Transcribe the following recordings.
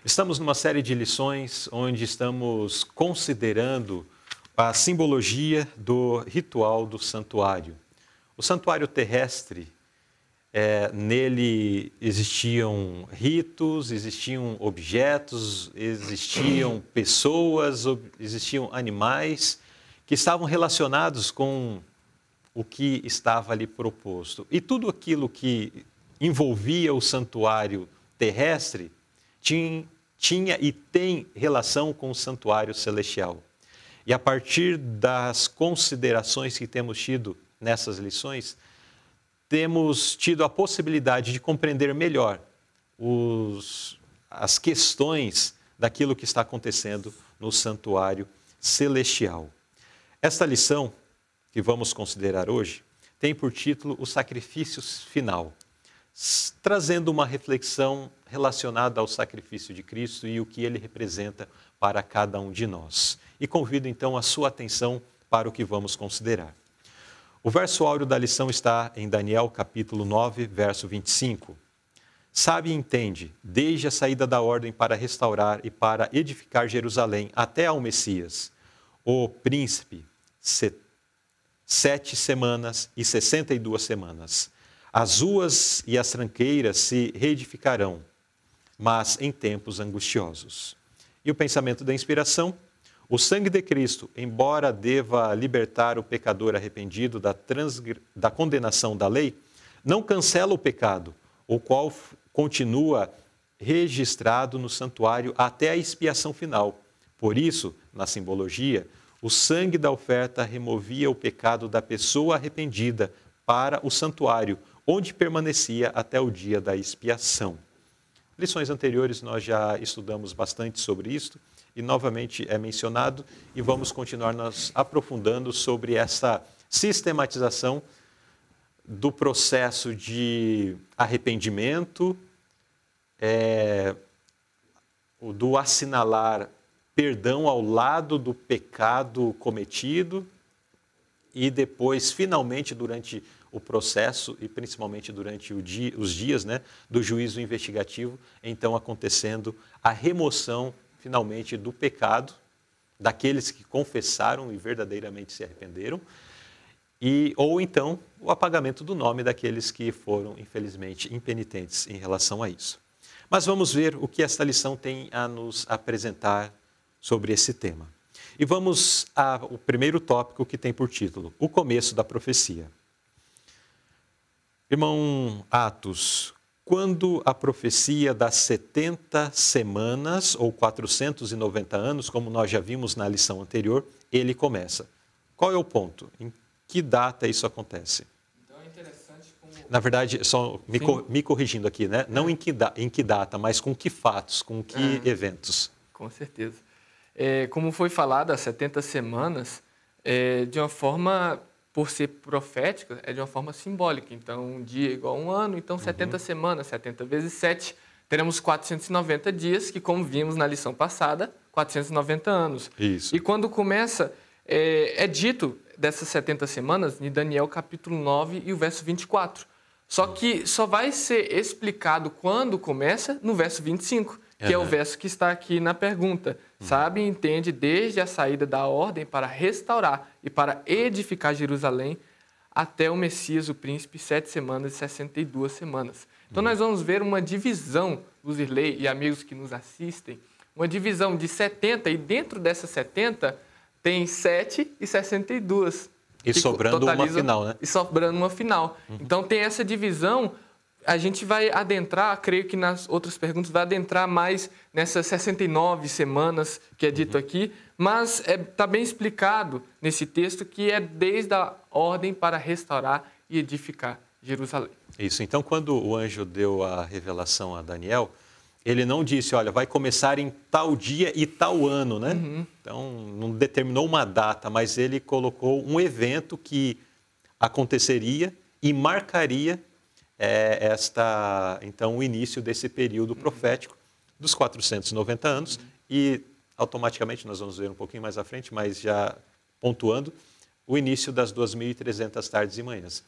Estamos numa série de lições onde estamos considerando a simbologia do ritual do santuário. O santuário terrestre, nele existiam ritos, existiam objetos, existiam pessoas, existiam animais que estavam relacionados com o que estava ali proposto. E tudo aquilo que envolvia o santuário terrestre tinha e tem relação com o santuário celestial. E a partir das considerações que temos tido nessas lições, temos tido a possibilidade de compreender melhor as questões daquilo que está acontecendo no santuário celestial. Esta lição que vamos considerar hoje tem por título o sacrifício final, trazendo uma reflexão relacionada ao sacrifício de Cristo e o que ele representa para cada um de nós. E convido então a sua atenção para o que vamos considerar. O verso áureo da lição está em Daniel capítulo 9, verso 25. Sabe e entende, desde a saída da ordem para restaurar e para edificar Jerusalém até ao Messias, o príncipe, 7 semanas e 62 semanas. As ruas e as tranqueiras se reedificarão, mas em tempos angustiosos. E o pensamento da inspiração? O sangue de Cristo, embora deva libertar o pecador arrependido da condenação da lei, não cancela o pecado, o qual continua registrado no santuário até a expiação final. Por isso, na simbologia, o sangue da oferta removia o pecado da pessoa arrependida para o santuário, onde permanecia até o dia da expiação. Lições anteriores nós já estudamos bastante sobre isto e novamente é mencionado e vamos continuar nos aprofundando sobre essa sistematização do processo de arrependimento, do assinalar perdão ao lado do pecado cometido e depois, finalmente, durante o processo e principalmente durante os dias do juízo investigativo, então acontecendo a remoção, finalmente, do pecado daqueles que confessaram e verdadeiramente se arrependeram, ou então o apagamento do nome daqueles que foram, infelizmente, impenitentes em relação a isso. Mas vamos ver o que esta lição tem a nos apresentar sobre esse tema. E vamos ao primeiro tópico que tem por título, o começo da profecia. Irmão Atos, quando a profecia das 70 semanas ou 490 anos, como nós já vimos na lição anterior, ele começa. Qual é o ponto? Em que data isso acontece? Então é interessante como... Na verdade, só me corrigindo aqui, né? Não em que data, mas com que fatos, com que eventos? Com certeza. Como foi falado, as 70 semanas, de uma forma, por ser profética, é de uma forma simbólica. Então, um dia é igual a um ano, então 70 semanas, 70 vezes 7, teremos 490 dias, que como vimos na lição passada, 490 anos. Isso. E quando começa, é dito dessas 70 semanas, em Daniel capítulo 9 e o verso 24. Só que só vai ser explicado quando começa no verso 25. Que é o verso que está aqui na pergunta. Sabe e entende desde a saída da ordem para restaurar e para edificar Jerusalém até o Messias, o príncipe, 7 semanas e 62 semanas. Então nós vamos ver uma divisão, Luzirley e amigos que nos assistem, uma divisão de 70 e dentro dessas 70 tem 7 e 62. E sobrando uma final, né? E sobrando uma final. Então tem essa divisão. A gente vai adentrar, creio que nas outras perguntas, vai adentrar mais nessas 69 semanas que é dito aqui, mas está bem explicado nesse texto que é desde a ordem para restaurar e edificar Jerusalém. Isso, então quando o anjo deu a revelação a Daniel, ele não disse, olha, vai começar em tal dia e tal ano, né? Então não determinou uma data, mas ele colocou um evento que aconteceria e marcaria então, o início desse período profético dos 490 anos e, automaticamente, nós vamos ver um pouquinho mais à frente, mas já pontuando, o início das 2.300 tardes e manhãs.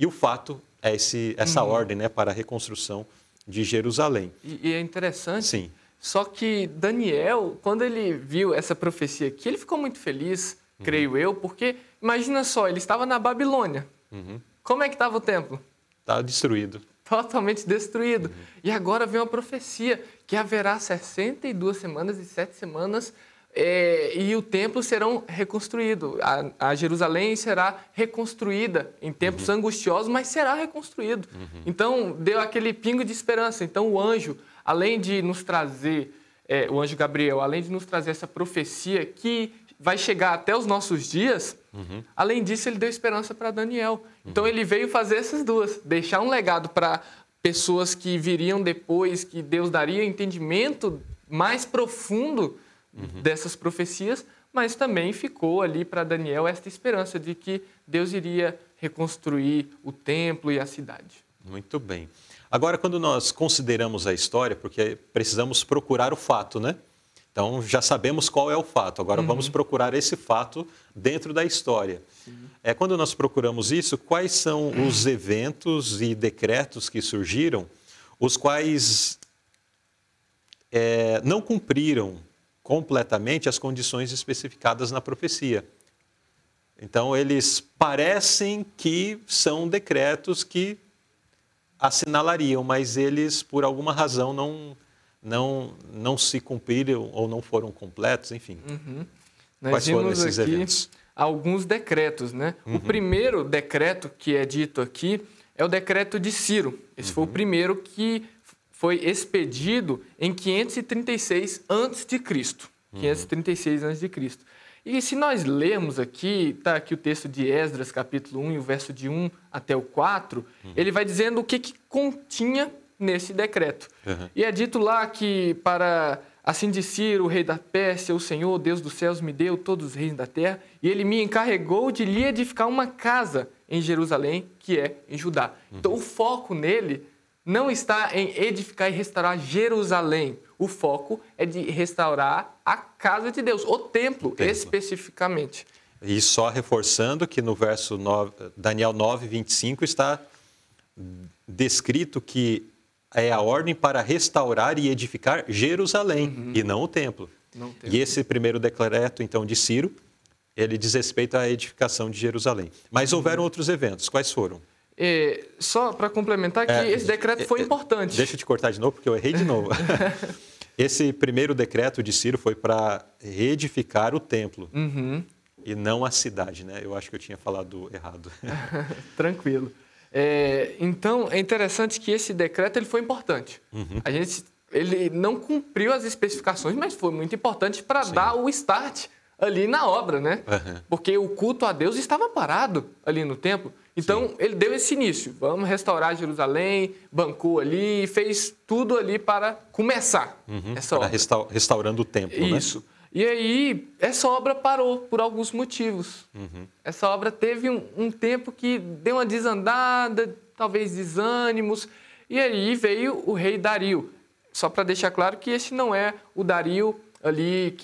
E o fato é essa ordem para a reconstrução de Jerusalém. E é interessante Só que Daniel, quando ele viu essa profecia aqui, ele ficou muito feliz, creio eu, porque imagina só, ele estava na Babilônia. Como é que estava o templo? Está destruído. Totalmente destruído. E agora vem uma profecia que haverá 62 semanas e 7 semanas e o templo serão reconstruído. A Jerusalém será reconstruída em tempos angustiosos, mas será reconstruído. Então, deu aquele pingo de esperança. Então, o anjo, além de nos trazer, o anjo Gabriel, além de nos trazer essa profecia que vai chegar até os nossos dias, além disso, ele deu esperança para Daniel. Então, ele veio fazer essas duas, deixar um legado para pessoas que viriam depois, que Deus daria entendimento mais profundo dessas profecias, mas também ficou ali para Daniel esta esperança de que Deus iria reconstruir o templo e a cidade. Muito bem. Agora, quando nós consideramos a história, porque precisamos procurar o fato, né? Então, já sabemos qual é o fato. Agora, vamos procurar esse fato dentro da história. Quando nós procuramos isso, quais são os eventos e decretos que surgiram, os quais não cumpriram completamente as condições especificadas na profecia. Então, eles parecem que são decretos que assinalariam, mas eles, por alguma razão, não se cumpriram ou não foram completos, enfim. Nós vimos aqui alguns decretos, né? O primeiro decreto que é dito aqui é o decreto de Ciro. Esse foi o primeiro que foi expedido em 536 a.C. 536 a.C. E se nós lermos aqui, está aqui o texto de Esdras, capítulo 1, e o verso de 1 até o 4, ele vai dizendo o que continha nesse decreto. E é dito lá que para assim de Ciro, o rei da Pérsia, o Senhor, Deus dos céus, me deu todos os reis da terra, e ele me encarregou de lhe edificar uma casa em Jerusalém, que é em Judá. Então o foco nele não está em edificar e restaurar Jerusalém. O foco é de restaurar a casa de Deus, o templo. Especificamente. E só reforçando que no verso 9, Daniel 9, 25, está descrito que é a ordem para restaurar e edificar Jerusalém, e não o templo. E esse primeiro decreto, então, de Ciro, ele diz respeito à edificação de Jerusalém. Mas houveram outros eventos. Quais foram? Só para complementar que esse decreto foi importante. Deixa eu te cortar de novo, porque eu errei de novo. Esse primeiro decreto de Ciro foi para reedificar o templo e não a cidade, né? Eu acho que eu tinha falado errado. Tranquilo. Então, é interessante que esse decreto ele foi importante. Ele não cumpriu as especificações, mas foi muito importante para dar o start ali na obra, né? Porque o culto a Deus estava parado ali no templo. Então, ele deu esse início. Vamos restaurar Jerusalém, bancou ali, fez tudo ali para começar essa obra. Restaurando o templo, né? Isso. E aí, essa obra parou por alguns motivos. Essa obra teve um tempo que deu uma desandada, talvez desânimos. E aí veio o rei Dario. Só para deixar claro que esse não é o Dario ali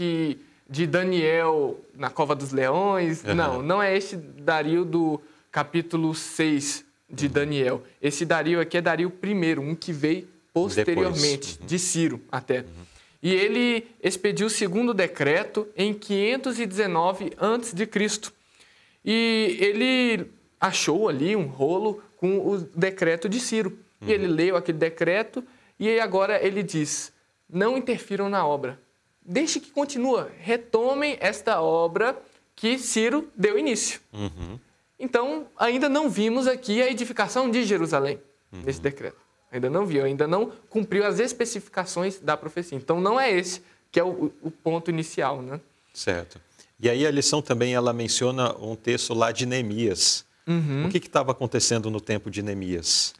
de Daniel na Cova dos Leões. Não é este Dario do capítulo 6 de Daniel. Esse Dario aqui é Dario I, um que veio posteriormente, de Ciro até. E ele expediu o segundo decreto em 519 a.C. E ele achou ali um rolo com o decreto de Ciro. E ele leu aquele decreto e agora ele diz, não interfiram na obra. Deixe que continue, retomem esta obra que Ciro deu início. Então, ainda não vimos aqui a edificação de Jerusalém, nesse decreto. Ainda não viu, ainda não cumpriu as especificações da profecia. Então, não é esse que é o ponto inicial, né? Certo. E aí a lição também, ela menciona um texto lá de Neemias. O que estava acontecendo no tempo de Neemias?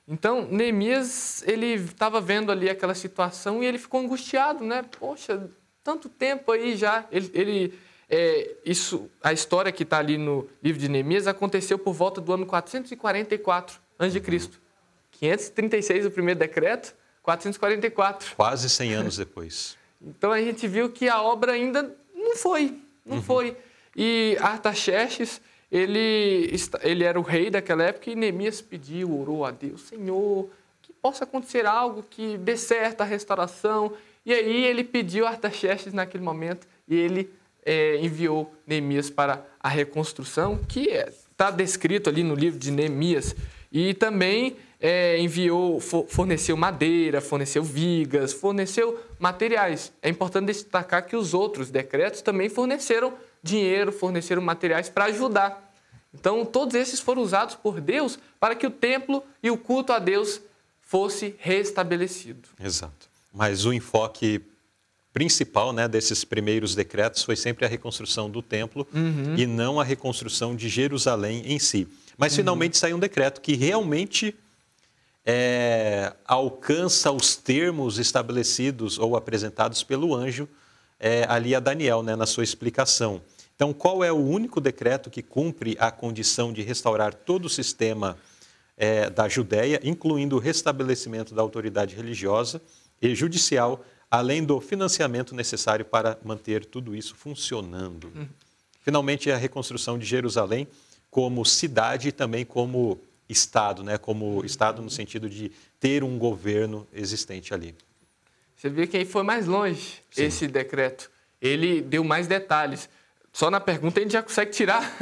Então, Neemias, ele estava vendo ali aquela situação e ele ficou angustiado, né? Poxa, tanto tempo aí já. A história que está ali no livro de Neemias aconteceu por volta do ano 444 a.C. 536 o primeiro decreto, 444. Quase 100 anos depois. Então a gente viu que a obra ainda não foi. E Artaxerxes, ele era o rei daquela época e Neemias pediu, orou a Deus, Senhor, que possa acontecer algo que dê certo a restauração. E aí ele pediu Artaxerxes naquele momento e ele enviou Neemias para a reconstrução, que está descrito ali no livro de Neemias. E também forneceu madeira, forneceu vigas, forneceu materiais. É importante destacar que os outros decretos também forneceram dinheiro, forneceram materiais para ajudar. Então, todos esses foram usados por Deus para que o templo e o culto a Deus fosse restabelecido. Exato. Mas o enfoque principal, né, desses primeiros decretos foi sempre a reconstrução do templo e não a reconstrução de Jerusalém em si. Mas finalmente saiu um decreto que realmente alcança os termos estabelecidos ou apresentados pelo anjo ali a Daniel, né, na sua explicação. Então, qual é o único decreto que cumpre a condição de restaurar todo o sistema da Judéia, incluindo o restabelecimento da autoridade religiosa e judicial, além do financiamento necessário para manter tudo isso funcionando? Finalmente, a reconstrução de Jerusalém como cidade e também como Estado, né? Como Estado no sentido de ter um governo existente ali. Você vê que aí foi mais longe. Sim. Esse decreto. Ele deu mais detalhes. Só na pergunta a gente já consegue tirar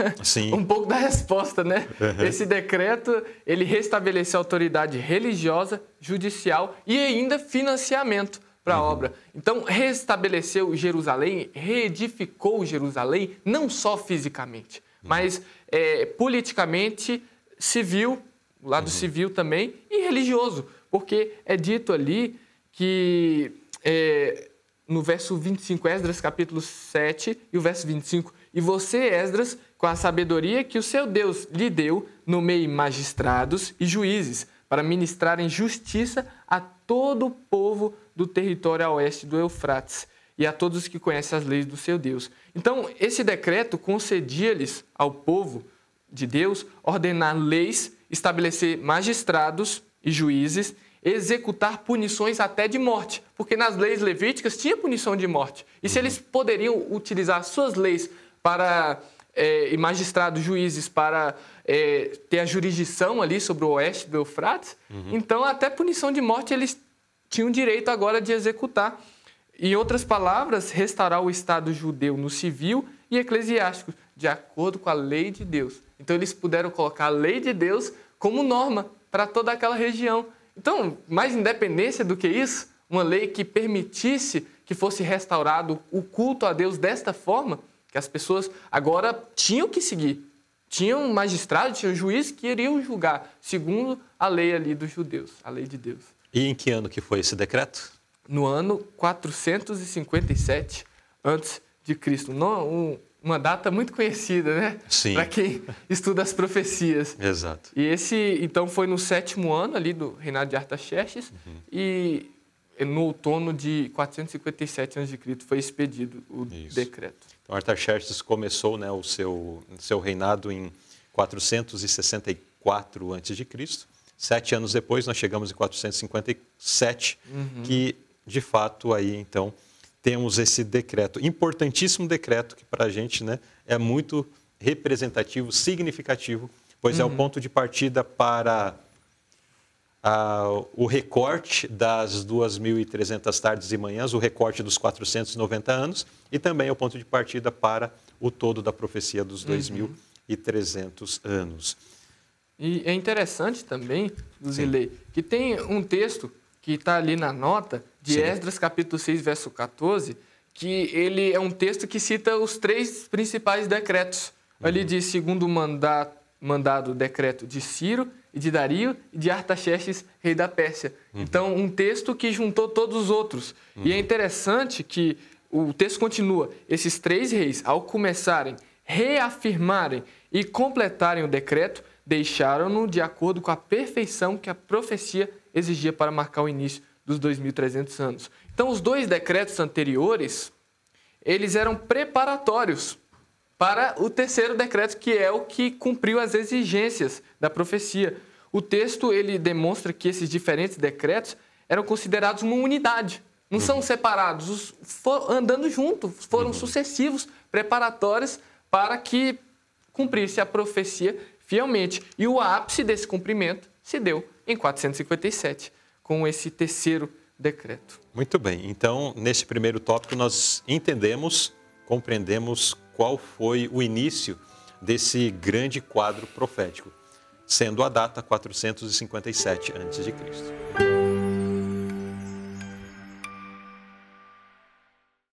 um pouco da resposta, né? Esse decreto, ele restabeleceu a autoridade religiosa, judicial e ainda financiamento para a obra. Então, restabeleceu Jerusalém, reedificou Jerusalém, não só fisicamente, mas politicamente, civil, o lado civil também, e religioso. Porque é dito ali que... no verso 25, Esdras capítulo 7 e o verso 25. E você, Esdras, com a sabedoria que o seu Deus lhe deu, nomeie magistrados e juízes para ministrarem justiça a todo o povo do território a oeste do Eufrates e a todos os que conhecem as leis do seu Deus. Então, esse decreto concedia-lhes ao povo de Deus ordenar leis, estabelecer magistrados e juízes, executar punições até de morte, porque nas leis levíticas tinha punição de morte. E se eles poderiam utilizar suas leis para, e magistrados, juízes, para ter a jurisdição ali sobre o oeste do Eufrates, então até punição de morte eles tinham direito agora de executar. Em outras palavras, restaurar o Estado judeu no civil e eclesiástico, de acordo com a lei de Deus. Então eles puderam colocar a lei de Deus como norma para toda aquela região. Então, mais independência do que isso, uma lei que permitisse que fosse restaurado o culto a Deus desta forma, que as pessoas agora tinham que seguir. Tinham magistrados, tinham juízes que iriam julgar, segundo a lei ali dos judeus, a lei de Deus. E em que ano que foi esse decreto? No ano 457 a.C. Uma data muito conhecida, né? Sim. Para quem estuda as profecias. Exato. E esse, então, foi no 7º ano ali do reinado de Artaxerxes e no outono de 457 a.C. foi expedido o decreto. Então, Artaxerxes começou, né, o seu reinado em 464 a.C. 7 anos depois, nós chegamos em 457, que, de fato, aí, então, temos esse decreto, importantíssimo decreto, que para a gente, né, é muito representativo, significativo, pois é o ponto de partida para o recorte das 2.300 tardes e manhãs, o recorte dos 490 anos, e também é o ponto de partida para o todo da profecia dos 2.300 anos. E é interessante também, Luzilei, que tem um texto que está ali na nota de Esdras, capítulo 6, verso 14, que ele é um texto que cita os 3 principais decretos. Ali diz, segundo mandado decreto de Ciro, e de Dario, e de Artaxerxes, rei da Pérsia. Então, um texto que juntou todos os outros. E é interessante que o texto continua. Esses 3 reis, ao começarem, reafirmarem e completarem o decreto, deixaram-no de acordo com a perfeição que a profecia exigia para marcar o início dos 2.300 anos. Então, os 2 decretos anteriores, eles eram preparatórios para o 3º decreto, que é o que cumpriu as exigências da profecia. O texto, ele demonstra que esses diferentes decretos eram considerados uma unidade, não são separados, andando juntos, foram sucessivos, preparatórios para que cumprisse a profecia fielmente. E o ápice desse cumprimento se deu em 457, com esse 3º decreto. Muito bem. Então, nesse primeiro tópico, nós entendemos, compreendemos qual foi o início desse grande quadro profético, sendo a data 457 a.C.